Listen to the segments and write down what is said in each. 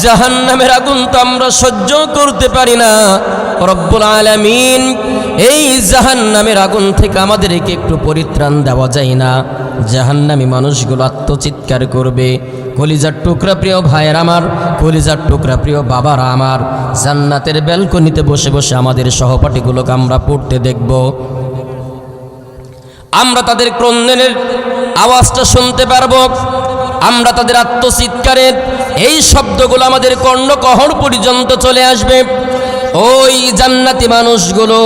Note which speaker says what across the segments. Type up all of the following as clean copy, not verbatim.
Speaker 1: জাহান্নামের আগুন তো আমরা সহ্য করতে পারি না। রব্বুল আলামিন এই জাহান্নামের আগুন থেকে আমাদেরকে একটু পরিত্রাণ দেওয়া যায় না? জাহান্নামী মানুষগুলো আত্মচিৎকার করবে। কলিজার টুকরা প্রিয় ভাইয়ের আমার, কলিজার টুকরা প্রিয় বাবারা আমার, জান্নাতের ব্যালকনিতে বসে বসে আমাদের সহপাঠীগুলোকে আমরা পড়তে দেখব। আমরা তাদের ক্রন্দনের আওয়াজটা শুনতে পারবো। আমরা তাদের আত্মচিৎকারের এই শব্দগুলো আমাদের কর্ণকহর পর্যন্ত চলে আসবে। ওই জান্নাতি মানুষগুলো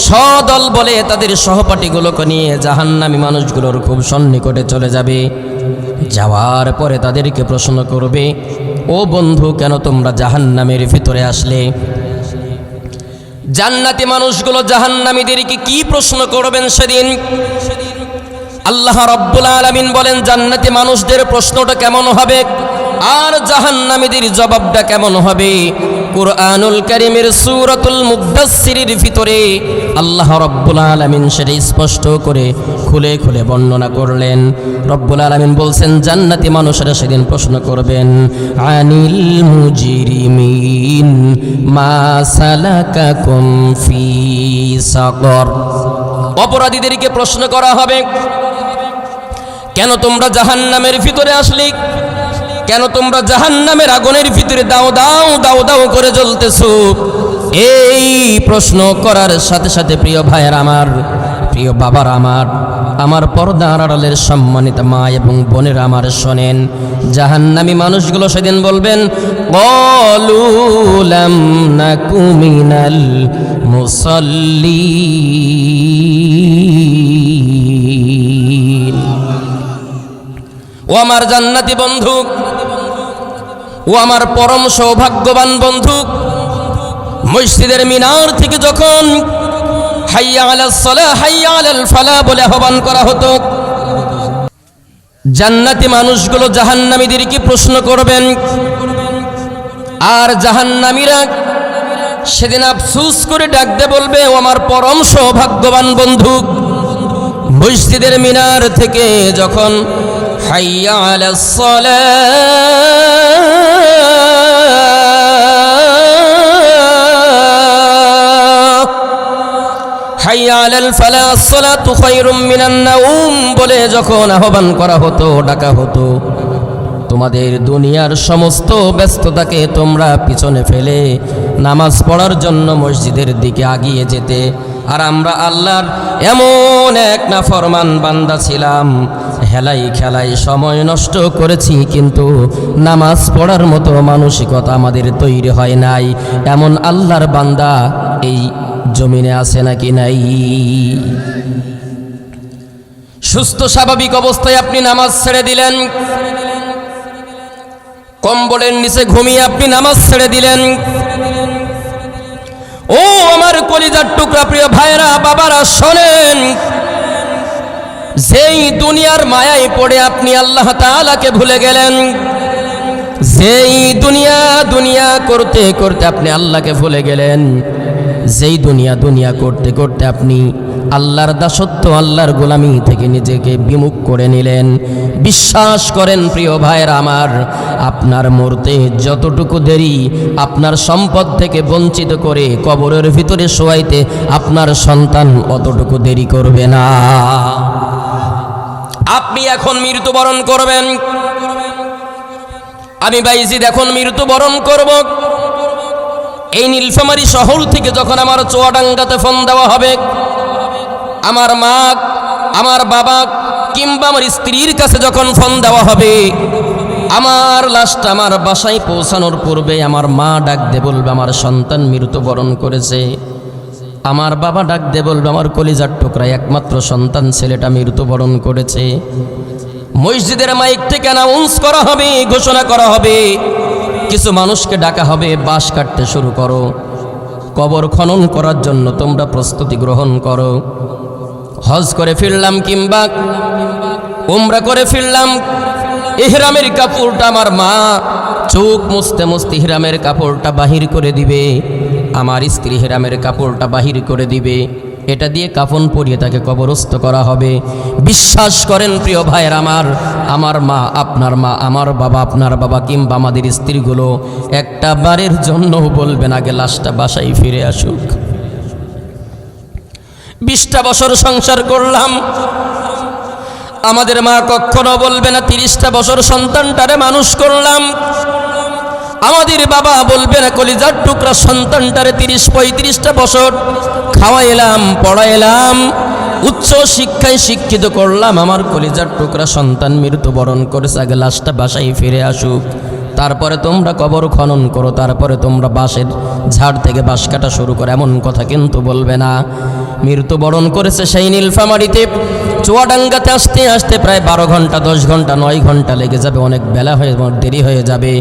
Speaker 1: সদল বলে তাদের সহপাঠীগুলোকে নিয়ে জাহান্নামী মানুষগুলোর খুব সন্নিকটে চলে যাবে। যাওয়ার পরে তাদেরকে প্রশ্ন করবে, ও বন্ধু, কেন তোমরা জাহান্নামের ভিতরে আসলে? জান্নাতি মানুষগুলো জাহান্নামীদেরকে কি প্রশ্ন করবেন সেদিন? আল্লাহ রাব্বুল আলামিন বলেন, জান্নাতি মানুষদের প্রশ্নটা কেমন হবে আর জাহান্নামীদের জবাবটা কেমন হবে? কুরআনুল কারীমের সূরাতুল মুদ্দাসসিরের ভিতরে আল্লাহ রাব্বুল আলামিন সেটা স্পষ্ট করে খুলে খুলে বর্ণনা করলেন। রব্বুল আলামিন বলছেন, জান্নাতি মানুষেরা সেদিন প্রশ্ন করবেন, আনিল মুজরিমিন মা সালাকাকুম ফি সাকর। অপরাধীদেরকে প্রশ্ন করা হবে, কেন তোমরা জাহান্নামের ভিতরে আসলে? কেন তোমরা জাহান্নামের আগুনের ভিতরে দাও দাও দাও দাও করে জ্বলতেছো? এই প্রশ্ন করার সাথে সাথে প্রিয় ভাইয়ের আমার, প্রিয় বাবার আমার, আমার পর্দার আড়ালের সম্মানিত মা এবং বোনের আমার, শোনেন, জাহান্নামী মানুষগুলো সেদিন বলবেন, ক্বালু লাম নাকু মিনাল মুসাল্লিন। ও আমার জান্নাতি বন্ধু, ও আমার পরম সৌভাগ্যবান বন্ধু, মসজিদের মিনার থেকে যখন হাইয়া আলাস সালাহ হাইয়া আলাল ফালাহ বলে আহ্বান করা হতো, জান্নাতি মানুষগুলো জাহান্নামীদেরকে প্রশ্ন করবেন। আর জাহান্নামীরা সেদিন আফসোস করে ডাক দিয়ে বলবে, ও আমার পরম সৌভাগ্যবান বন্ধু, মসজিদের মিনার থেকে যখন হাইয়া আলাস সালাহ হাইয়া আলাল ফালাহ আসসালাতু খায়রুম মিনান নাওম বলে যখন আহ্বান করা হতো, ডাকা হতো, তোমাদের দুনিয়ার সমস্ত ব্যস্ততাকে তোমরা পিছনে ফেলে নামাজ পড়ার জন্য মসজিদের দিকে আগিয়ে যেতে। আর আমরা আল্লাহর এমন এক নাফরমান বান্দা ছিলাম, হেলাই খেলাই সময় নষ্ট করেছি, কিন্তু নামাজ পড়ার মতো মানসিকতা আমাদের তৈরি হয় নাই। এমন আল্লাহর বান্দা এই জমিনে আছে নাকি নাই? সুস্থ স্বাভাবিক অবস্থায় আপনি নামাজ ছেড়ে দিলেন, কম্বলের নিচে ঘুমিয়ে আপনি নামাজ ছেড়ে দিলেন। ও আমার কলিজার টুকরা প্রিয় ভাইরা, বাবারা, শোনেন, যেই দুনিয়ার মায়ায় পড়ে আপনি আল্লাহ তাআলাকে ভুলে গেলেন, যেই দুনিয়া দুনিয়া করতে করতে আপনি আল্লাহকে ভুলে গেলেন, যেই দুনিয়া দুনিয়া করতে করতে আপনি আল্লাহর দাসত্ব, আল্লাহর গোলামি থেকে নিজেকে বিমুখ করে নিলেন, বিশ্বাস করেন প্রিয় ভাইয়েরা আমার, আপনার মরতে যতটুকু দেরি আপনার সম্পদ থেকে বঞ্চিত করে কবরের ভিতরে শোয়াইতে আপনার সন্তান অতটুকু দেরি করবে না। আপনি এখন মৃত্যুবরণ করবেন, আমি বাইজিদ এখন মৃত্যুবরণ করব। এই নীলফামারী শহর থেকে যখন আমার চুয়াডাঙ্গাতে ফোন দেওয়া হবে, আমার মা, আমার বাবা কিংবা আমার স্ত্রীর কাছে যখন ফোন দেওয়া হবে, আমার লাশটা আমার বাসায় পৌঁছানোর পূর্বে আমার মা ডাক দিয়ে বলবে, আমার সন্তান মৃত্যুবরণ করেছে। আমার বাবা ডাক দিয়ে বলবে, আমার কলিজার টুকরা একমাত্র সন্তান ছেলেটা মৃত্যুবরণ করেছে। মসজিদের মাইক থেকে অ্যানাউন্স করা হবে, ঘোষণা করা হবে, কিছু মানুষকে ডাকা হবে, বাঁশ কাটতে শুরু করো, কবর খনন করার জন্য তোমরা প্রস্তুতি গ্রহণ করো। হজ করে ফিরলাম কিংবা উমরা করে ফিরলাম, ইহরামের কাপড়টা আমার মা চোখ মুছতে মুছতে ইহরামের কাপড়টা বাহির করে দিবে, আমার স্ত্রী ইহরামের কাপড়টা বাহির করে দিবে। এটা দিয়ে কাফন পরিয়ে তাকে কবরস্থ করা হবে। বিশ্বাস করেন প্রিয় ভাইয়ের আমার মা, আপনার মা, আমার বাবা, আপনার বাবা কিংবা আমাদের স্ত্রীগুলো একটা বারের জন্যও বলবেন আগে লাশটা বাসায় ফিরে আসুক। 20টা বছর সংসার করলাম, আমাদের মা কখনো বলবে না 30টা বছর সন্তানটারে মানুষ করলাম। আমাদের বাবা বলবে না কলিজার টুকরা সন্তানটারে 30-35টা বছর খাওয়াইলাম, পড়াইলাম, উচ্চ শিক্ষায় শিক্ষিত করলাম, আমার কলিজার টুকরা সন্তান মৃত্যুবরণ করেছে, আগে লাশটা বাসায় ফিরে আসুক, তারপরে তোমরা কবর খনন করো, তারপরে তোমরা বাঁশের ঝাড় থেকে বাঁশ কাটা শুরু করো, এমন কথা কিন্তু বলবে না। মৃত্যুবরণ করেছে সেই নীলফামারীতে, চুয়াডাঙ্গাতে আসতে আসতে প্রায় 12 ঘন্টা, 10 ঘন্টা, 9 ঘন্টা লেগে যাবে, অনেক বেলা হয়ে দেরি হয়ে যাবে।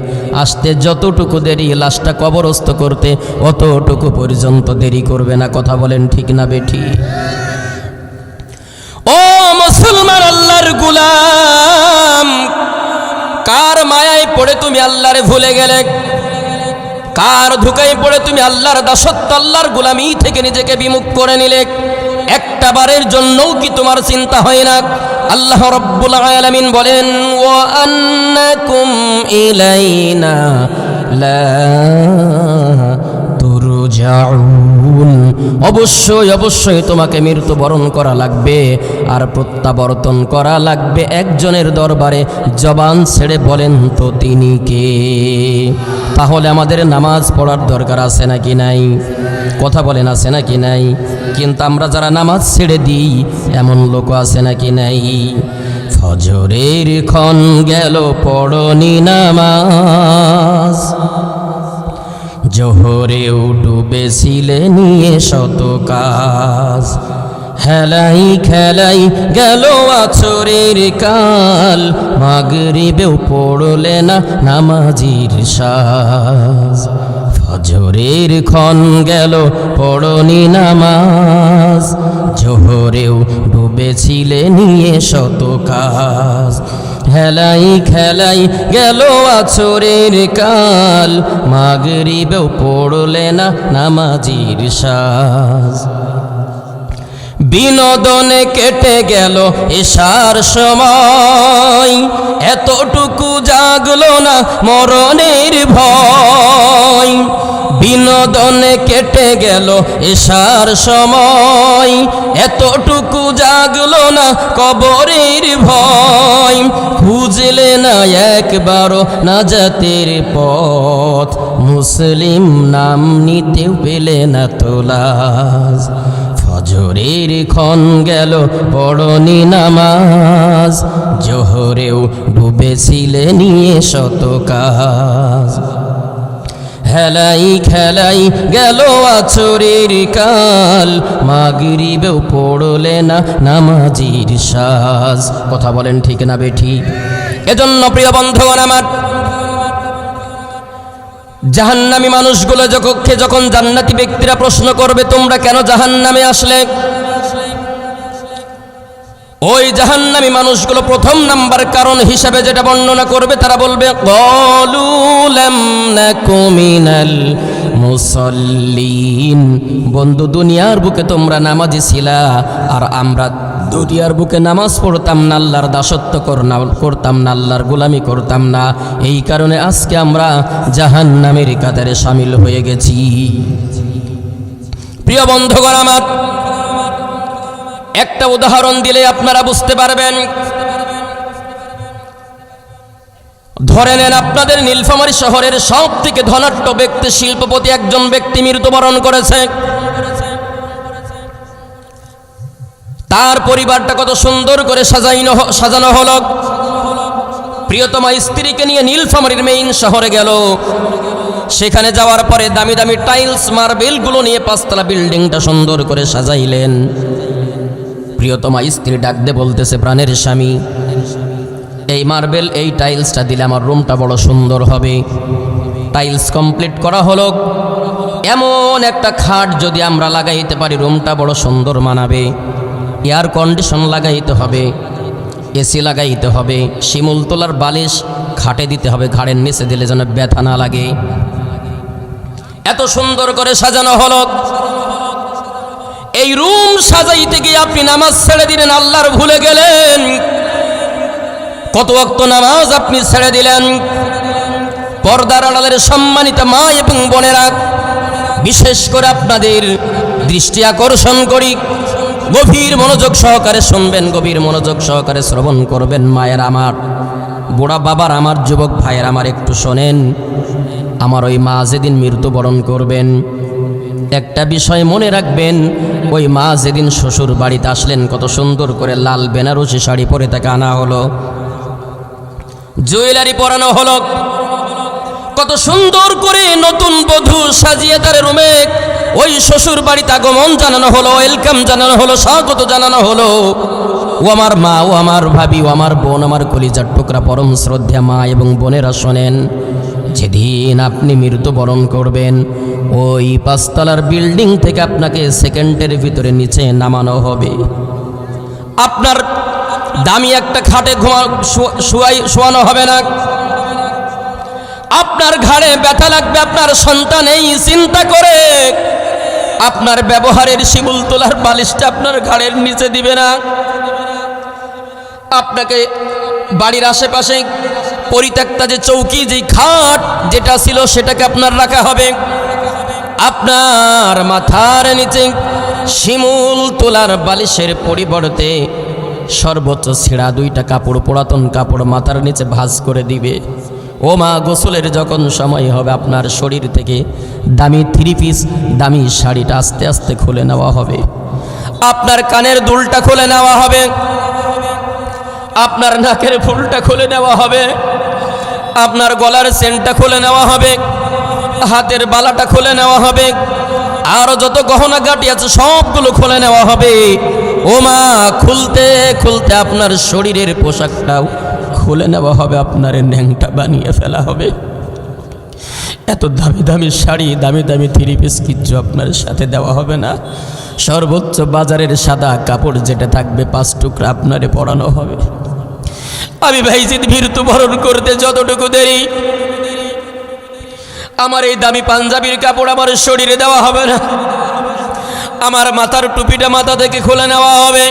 Speaker 1: আসতে যতটুকু দেরি, লাশটা কবরস্থ করতে অতটুকু পর্যন্ত দেরি করবে না। কথা বলেন ঠিক না বেঠি? ও মুসলমান, আল্লাহর গোলাম, কার মায়ায় পড়ে তুমি আল্লাহরে ভুলে গেলে? কার ধোঁকায় পড়ে তুমি আল্লাহর দাসত্ব, আল্লাহর গোলামি থেকে নিজেকে বিমুখ করে নিলে? একটা বারের জন্যও কি তোমার চিন্তা হয় না? আল্লাহ রাব্বুল আলামিন বলেন, ওয়া আন্নাকুম ইলাইনা লা তুরজাউন, অবশ্যই অবশ্যই তোমাকে মৃত্যুবরণ করা লাগবে আর প্রত্যাবর্তন করা লাগবে একজনের দরবারে। জবান ছেড়ে বলেন তো তিনি কে? তাহলে আমাদের নামাজ পড়ার দরকার আছে নাকি নাই? কথা বলেন আছে নাকি নাই? কিন্তু আমরা যারা নামাজ ছেড়ে দিই এমন লোক আছে নাকি নাই? ফজরের ক্ষণ গেল পড়নি নামাজ, জোহরেও ডুবেছিলে নিয়ে শত কাজ, হেলাই খেলাই গেল আছরের কাল, মাগরিবেও পড়লে না নামাজির সাজ। ফজরের ক্ষণ গেল পড়নি নামাজ, জোহরেও ডুবেছিলে নিয়ে শত কাজ, হেলাই খেলাই গেল আছরের কাল, মাগরিবেও পড়লে না নামাজির সাজ। বিনোদনে কেটে গেল এশার সময়, এতটুকু জাগলো না মরণের ভয়। বিনোদনে কেটে গেল এশার সময়, এতটুকু জাগলো না কবরের ভয়। খুঁজলে না একবারও নাজাতের পথ, মুসলিম নাম নিতেও পেলে না তোলাজ। ফজরের ক্ষণ গেল পড়নি নামাজ, জোহরেও ডুবেছিলে নিয়ে শত কাজ, হেলাই খেলাই গেল আছরের কাল, মাগরিবেও পড়লে না নামাজির সাজ। কথা বলেন ঠিক না বেঠি? এজন্য প্রিয় বন্ধুগণ আমার, জাহান্নামী মানুষগুলো যখন জান্নাতি ব্যক্তিরা প্রশ্ন করবে তোমরা কেন জাহান্নামে আসলে, ওই জাহান্নামী মানুষগুলো প্রথম নাম্বার কারণ হিসাবে যেটা বর্ণনা করবে, তারা বলবে ক্বালু লাম নাকু মিনাল মুসাল্লিন। বন্ধু, দুনিয়ার বুকে তোমরা নামাজি ছিলা আর আমরা দুনিয়ার বুকে নামাজ পড়তাম না, আল্লাহর দাসত্ব করতাম না, আল্লাহর গোলামি করতাম না, এই কারণে আজকে আমরা জাহান্নামের কাতারে শামিল হয়ে গেছি। প্রিয় বন্ধুগণ আমার, একটা উদাহরণ দিলে আপনারা বুঝতে পারবেন। ধরে নেন আপনাদের নীলফামারী শহরের সব থেকে ধনাঢ্য ব্যক্তি, শিল্পপতি একজন ব্যক্তি মৃত্যুবরণ করেছে। তার পরিবারটা কত সুন্দর করে সাজানো হলো। প্রিয়তমা স্ত্রীকে নিয়ে নীলফামারীর মেইন শহরে গেল। সেখানে যাওয়ার পরে দামি দামি টাইলস মার্বেলগুলো নিয়ে 5তলা বিল্ডিংটা সুন্দর করে সাজাইলেন। প্রিয়তমা স্ত্রী ডাক দিয়ে বলতেছে, প্রাণের স্বামী, এই মার্বেল এই টাইলসটা দিলে আমার রুমটা বড় সুন্দর হবে। টাইলস কমপ্লিট করা হলো। এমন একটা খাট যদি আমরা লাগাইতে পারি রুমটা বড় সুন্দর মানাবে। এয়ার কন্ডিশন লাগাইতে হবে, এসি লাগাইতে হবে, শিমুল তোলার বালিশ খাটে দিতে হবে, ঘাড়ের নিচে দিলে যেন ব্যথা না লাগে। এত সুন্দর করে সাজানো হলো। এই রুম সাজাইতে গিয়ে আপনি নামাজ ছেড়ে দিলেন, আল্লাহর ভুলে গেলেন। কত ওয়াক্ত নামাজ আপনি ছেড়ে দিলেন। পর্দার আড়ালের সম্মানিত মা এবং বোনেরা, বিশেষ করে আপনাদের দৃষ্টি আকর্ষণ করি, গভীর মনোযোগ সহকারে শুনবেন, গভীর মনোযোগ সহকারে শ্রবণ করবেন। মায়ের আমার, বুড়া বাবার আমার, যুবক ভাইয়ের আমার, একটু শোনেন। আমার ওই মা যেদিন মৃত্যুবরণ করবেন, একটা বিষয় মনে রাখবেন, ওই মা যেদিন শ্বশুর বাড়িতে আসলেন, কত সুন্দর করে লাল বেনারসি শাড়ি পরে তাকে আনা হলো, জুয়েলারি পরানো হলো, কত সুন্দর করে নতুন বধূ সাজিয়ে তার রুমে ওই শ্বশুর বাড়িতে আগমন জানানো হলো, ওয়েলকাম জানানো হলো, স্বাগত জানানো হলো। ও আমার মা, ও আমার ভাবি, ও আমার বোন, আমার কলিজার টুকরা পরম শ্রদ্ধা মা এবং বোনেরা শোনেন, যেদিন আপনি মৃত্যুবরণ করবেন, ওই 5 তলার বিল্ডিং থেকে আপনাকে সেকেন্ডের ভিতরে নিচে নামানো হবে। আপনার দামি একটা খাটে শোয়ানো হবে না। আপনার ঘাড়ে ব্যথা লাগবে, আপনার সন্তান এই চিন্তা করে আপনার ব্যবহারের শিমুল তোলার বালিশটা আপনার ঘাড়ের নিচে দিবে না। আপনাকে বাড়ির আশেপাশে পরিত্যক্তা যে চৌকি, যে খাট যেটা ছিল, সেটাকে আপনার রাখা হবে। আপনার মাথার নিচে শিমুল তোলার বালিশের পরিবর্তে সর্বোচ্চ ছেঁড়া 2টা কাপড়, পুরাতন কাপড় মাথার নিচে ভাঁজ করে দিবে। ও মা, গোসলের যখন সময় হবে, আপনার শরীর থেকে দামি 3 পিস দামি শাড়িটা আস্তে আস্তে খুলে নেওয়া হবে। আপনার কানের দুলটা খুলে নেওয়া হবে, আপনার নাকের ফুলটা খুলে নেওয়া হবে, আপনার গলার চেনটা খুলে নেওয়া হবে, হাতের বালাটা খুলে নেওয়া হবে, আর যত গহনা গাঁটি আছে সবগুলো খুলে নেওয়া হবে। ও মা, খুলতে খুলতে আপনার শরীরের পোশাকটাও খুলে নেওয়া হবে, আপনার ন্যাংটা বানিয়ে ফেলা হবে। এত দামি দামি শাড়ি, দামি দামি 3 পিস কিচ্ছু আপনার সাথে দেওয়া হবে না। সর্বোচ্চ বাজারের সাদা কাপড় যেটা থাকবে 5 টুকরা আপনারে পরানো হবে। আমি ভাইজিৎ মৃত্যুবরণ করতে যতটুকু দেরি, আমার এই দামি পাঞ্জাবির কাপড় আমার শরীরে দেওয়া হবে না। আমার মাথার টুপিটা মাথা থেকে খুলে নেওয়া হবে,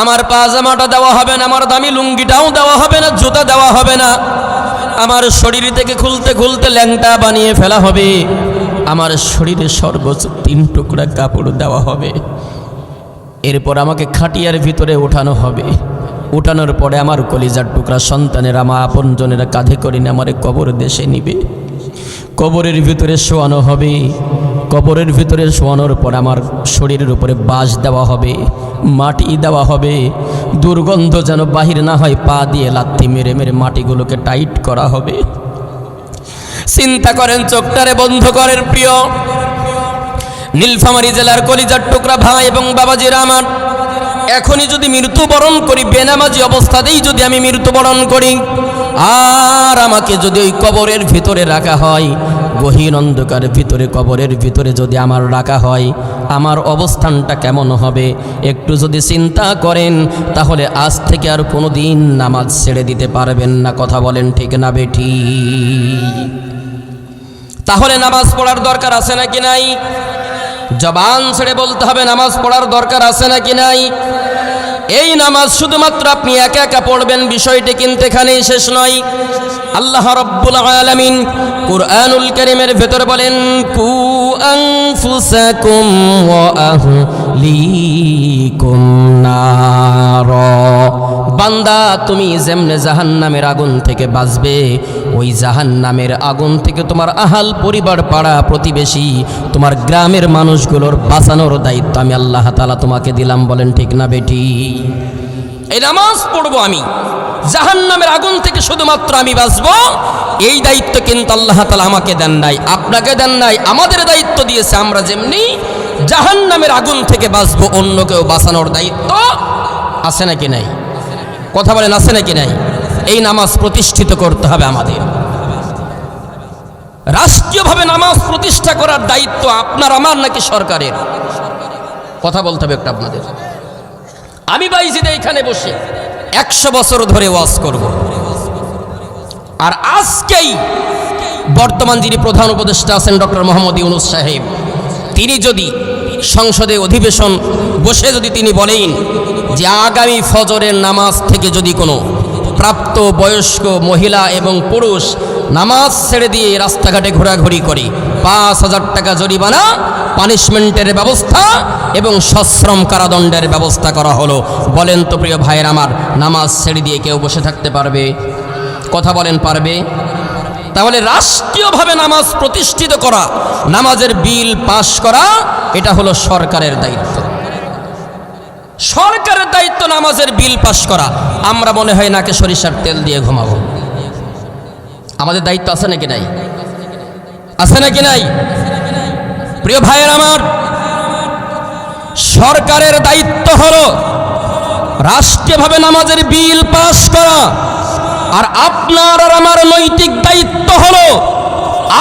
Speaker 1: আমার পাজামাটা দেওয়া হবে না, আমার দামি লুঙ্গিটাও দেওয়া হবে না, জুতা দেওয়া হবে না। আমার শরীর থেকে খুলতে খুলতে ল্যাংটা বানিয়ে ফেলা হবে। আমার শরীরে সর্বোচ্চ 3 টুকরা কাপড় দেওয়া হবে। এরপর আমাকে খাটিয়ার ভিতরে ওঠানো হবে। উঠানোর পরে আমার কলিজার টুকরা সন্তানের, আমার আপনজনেরা কাঁধে করে নিয়ে আমার কবর দেশে নিবে। কবরের ভিতরে শোয়ানো হবে। কবরের ভিতরে শোয়ানোর পর আমার শরীরের উপরে বাঁশ দেওয়া হবে, মাটি দেওয়া হবে, দুর্গন্ধ যেন বাহির না হয়। পা দিয়ে লাথি মেরে মেরে মাটিগুলোকে টাইট করা হবে। চিন্তা করেন, চোখটারে বন্ধ করেন প্রিয় নীলফামারী জেলার কলিজার টুকরা ভাই এবং বাবাজিরা আমার, এখনই যদি মৃত্যুবরণ করি, বেনামাজি অবস্থাতেই যদি আমি মৃত্যুবরণ করি, আর আমাকে যদি ওই কবরের ভিতরে রাখা হয়, গহীন অন্ধকারের ভিতরে, কবরের ভিতরে যদি আমার রাখা হয়, আমার অবস্থানটা কেমন হবে একটু যদি চিন্তা করেন, তাহলে আজ থেকে আর কোনো দিন নামাজ ছেড়ে দিতে পারবেন না। কথা বলেন ঠিক না বেঠি? তাহলে নামাজ পড়ার দরকার আছে নাকি নাই? জবান ছেড়ে বলতে হবে, নামাজ পড়ার দরকার আছে নাকি নাই? এই নামাজ শুধুমাত্র আপনি একা একা পড়বেন বিষয়টি কিন্তু এখানেই শেষ নয়। আল্লাহ রাব্বুল আলামিন কুরআনুল কারীমের ভেতর বলেন, কু আনফুসাকুম ওয়া আহলিকুম নার। বান্দা, তুমি যেমনে জাহান্নামের আগুন থেকে বাঁচবে, ওই জাহান্নামের আগুন থেকে তোমার আহাল পরিবার, পাড়া প্রতিবেশী, তোমার গ্রামের মানুষগুলোর বাঁচানোর দায়িত্ব আমি আল্লাহ তাআলা তোমাকে দিলাম। বলেন ঠিক না বেটি? এই নামাজ পড়বো আমি, জাহান্নামের আগুন থেকে শুধুমাত্র আমি বাঁচবো, এই দায়িত্ব কিন্তু আল্লাহ তাআলা আমাকে দেন নাই, আপনাকে দেন নাই, আমাদের দায়িত্ব দিয়েছে। আমরা যেমনি জাহান্নামের আগুন থেকে বাঁচবো, অন্য কেউ বাঁচানোর দায়িত্ব আছে নাকি নাই? কথা বলেন, আছে নাকি নাই? এই নামাজ প্রতিষ্ঠিত করতে হবে আমাদের। রাষ্ট্রীয়ভাবে নামাজ প্রতিষ্ঠা করার দায়িত্ব আপনার আমার নাকি সরকারের? কথা বলতে হবে একটা আপনাদের। আমি বাইজিদে এখানে বসে 100 বছর ধরে ওয়াজ করব, আর আজকেই বর্তমান যিনি প্রধান উপদেষ্টা আছেন ডক্টর মোহাম্মদ ইউনূস সাহেব, তিনি যদি সংসদে অধিবেশন বসে যদি তিনি বলেন যে আগামী ফজরের নামাজ থেকে যদি কোনো প্রাপ্ত বয়স্ক মহিলা এবং পুরুষ নামাজ ছেড়ে দিয়ে রাস্তাঘাটে ঘোরাঘুরি করে ৫,০০০ টাকা জরিমানা, পানিশমেন্টের ব্যবস্থা এবং সশ্রম কারাদণ্ডের ব্যবস্থা করা হলো। বলেন তো প্রিয় ভাইয়ের আমার, নামাজ ছেড়ে দিয়ে কেউ বসে থাকতে পারবে? কথা বলেন, পারবে? তাহলে রাষ্ট্রীয়ভাবে নামাজ প্রতিষ্ঠিত করা, নামাজের বিল পাশ করা, এটা হলো সরকারের দায়িত্ব। সরকারের দায়িত্ব নামাজের বিল পাশ করা। আমরা মনে হয় নাকে সরিষার তেল দিয়ে ঘুমাবো। আমাদের দায়িত্ব আছে নাকি নাই? আছে নাকি নাই? প্রিয় ভাইয়ের আমার, সরকারের দায়িত্ব হলো রাষ্ট্রীয়ভাবে নামাজের বিল পাশ করা। আর আপনার আর আমার নৈতিক দায়িত্ব হলো,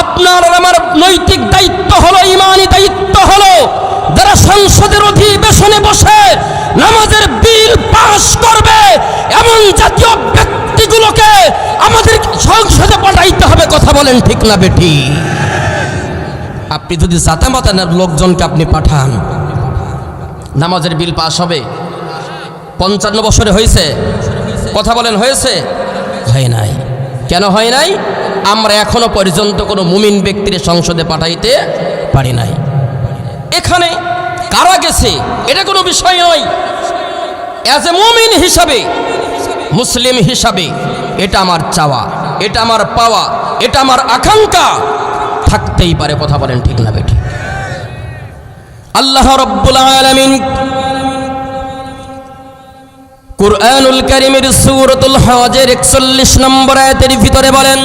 Speaker 1: আপনার আর আমার নৈতিক দায়িত্ব হলো, ইমানি দায়িত্ব হলো, যারা সংসদের অধিবেশনে বসে নামাজের বিল পাশ করবে এমন জাতীয় ব্যক্তিগুলোকে আমাদের সংসদে পাঠাইতে হবে। কথা বলেন ঠিক না বেটি? আপনি যদি জাতামাতা লোকজনকে আপনি পাঠান, নামাজের বিল পাশ হবে? ৫৫ বছরে হয়েছে? কথা বলেন, হয়েছে? হয় নাই। কেন হয় নাই? আমরা এখনো পর্যন্ত কোনো মুমিন ব্যক্তির সংসদে পাঠাইতে পারি নাই। এখানে কারা গেছে এটা কোনো বিষয় নয়। অ্যাজ এ মুমিন হিসাবে, মুসলিম হিসাবে এটা আমার চাওয়া, এটা আমার পাওয়া, এটা আমার আকাঙ্ক্ষা থাকতেই পারে। কথা বলেন ঠিক না বেটি? আল্লাহ রাব্বুল আলামিন কুরআনুল কারীমের সূরাতুল হজের ৪১ নম্বর আয়াতের ভিতরে বলেন,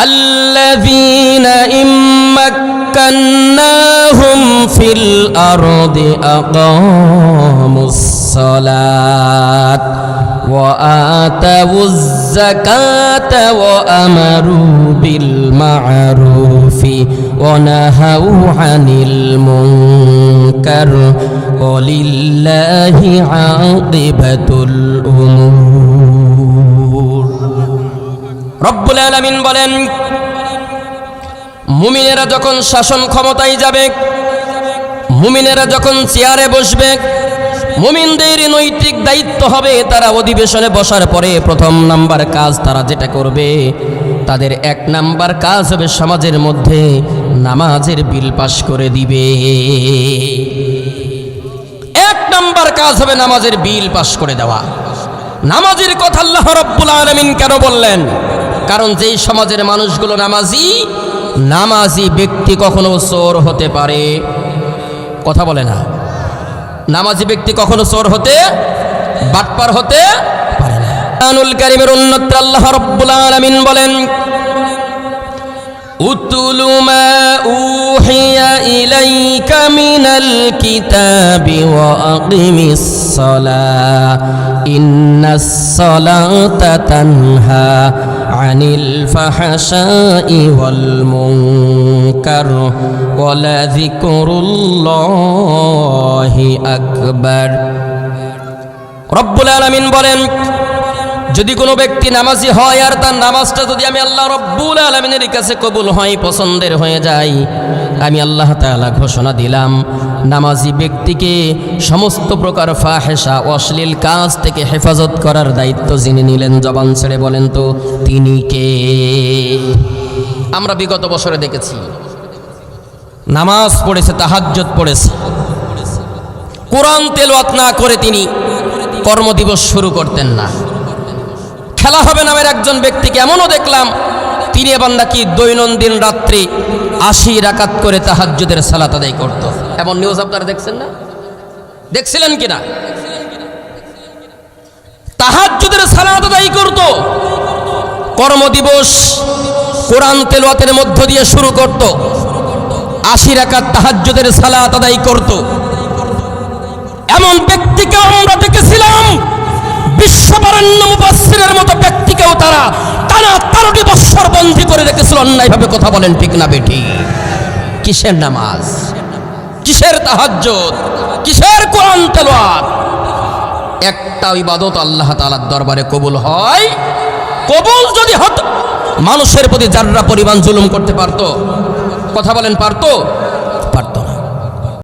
Speaker 1: আল্লাযীনা ইম্মাক্কান্নাহুম ফিল আরদি আকামুস সালাত ওয়া আতাউয যাকাতা ওয়া আমারু বিল মা'রুফি ওয়া নাহাউ আনিল মুনকার ওয়ালিল্লাহি আকিবাতুল উমুর। রব্বুল আলামিন বলেন, মুমিনেরা যখন শাসন ক্ষমতায় যাবে, মুমিনেরা যখন চেয়ারে বসবে, মুমিনদের নৈতিক দায়িত্ব হবে তারা অধিবেশনে বসার পরে প্রথম নাম্বার কাজ তারা যেটা করবে, তাদের ১ নাম্বার কাজ হবে সমাজের মধ্যে নামাজের বিল পাশ করে দিবে। ১ নাম্বার কাজ হবে নামাজের বিল পাশ করে দেওয়া। নামাজের কথা আল্লাহ রাব্বুল আলামিন কেন বললেন? কারণ যেই সমাজের মানুষগুলো নামাজি, নামাজি ব্যক্তি কখনো চোর হতে পারে। কথা বলে না? নামাজি ব্যক্তি কখনো চোর হতে, বাটপার হতে পারে না। কুরআনুল কারীমের উন্নত আল্লাহ রাব্বুল আলামিন বলেন, উতুলু মা উহিয়া ইলাইকা মিনাল কিতাবি ওয়া আকিমিস সালাহ ইন্নাস সালাতা তানহা আনিল ফাহশাই ওয়াল মুনকার ওয়া লাযিকরুল্লাহি আকবার। রব্বুল আলামিন বলেন, যদি কোনো ব্যক্তি নামাজি হয় আর তার নামাজটা যদি আমি আল্লাহ রব্বুল আলামিনের কাছে কবুল হয়, পছন্দের হয়ে যায়, আমি আল্লাহ তাআলা ঘোষণা দিলাম নামাজি ব্যক্তিকে সমস্ত প্রকার ফাহেশা, অশ্লীল কাজ থেকে হেফাজত করার দায়িত্ব যিনি নিলেন, জবান ছেড়ে বলেন তো তিনি কে? আমরা বিগত বছরে দেখেছি নামাজ পড়েছে, তাহাজ্জুদ পড়েছে, কোরআন তেলাওয়াত না করে তিনি কর্মদিবস শুরু করতেন না। খেলা হবে নামের একজন ব্যক্তিকে এমনও দেখলাম, তিনি এবার নাকি দৈনন্দিন রাত্রি ৮০ রাকাত করে তাহাজ্জুদের সালাত আদায় করত। এমন নিউজ আপনারা দেখছেন না? দেখছিলেন কিনা? তাহাজ্জুদের সালাত আদায় করত, কর্মদিবস কোরআন তেলাওয়াতের মধ্য দিয়ে শুরু করত, ৮০ রাকাত তাহাজ্জুদের সালাত আদায় করত। এমন ব্যক্তিকে আমরা দেখেছিলাম, বিশ্ববরেণ্য মুফাসসিরের মতো ব্যক্তিকেও তারা টানা ১৩টি বৎসর বন্দী করে রেখেছিল অন্যায়ভাবে। কথা বলেন ঠিক না বেটি? কিসের নামাজ, কিসের তাহাজ্জুদ, কিসের কোরআন তেলাওয়াত? একটা ইবাদত আল্লাহ তাআলার দরবারে কবুল হয়। কবুল যদি হতো, মানুষের প্রতি যাররা পরিমাণ জুলুম করতে পারতো? কথা বলেন পারতো?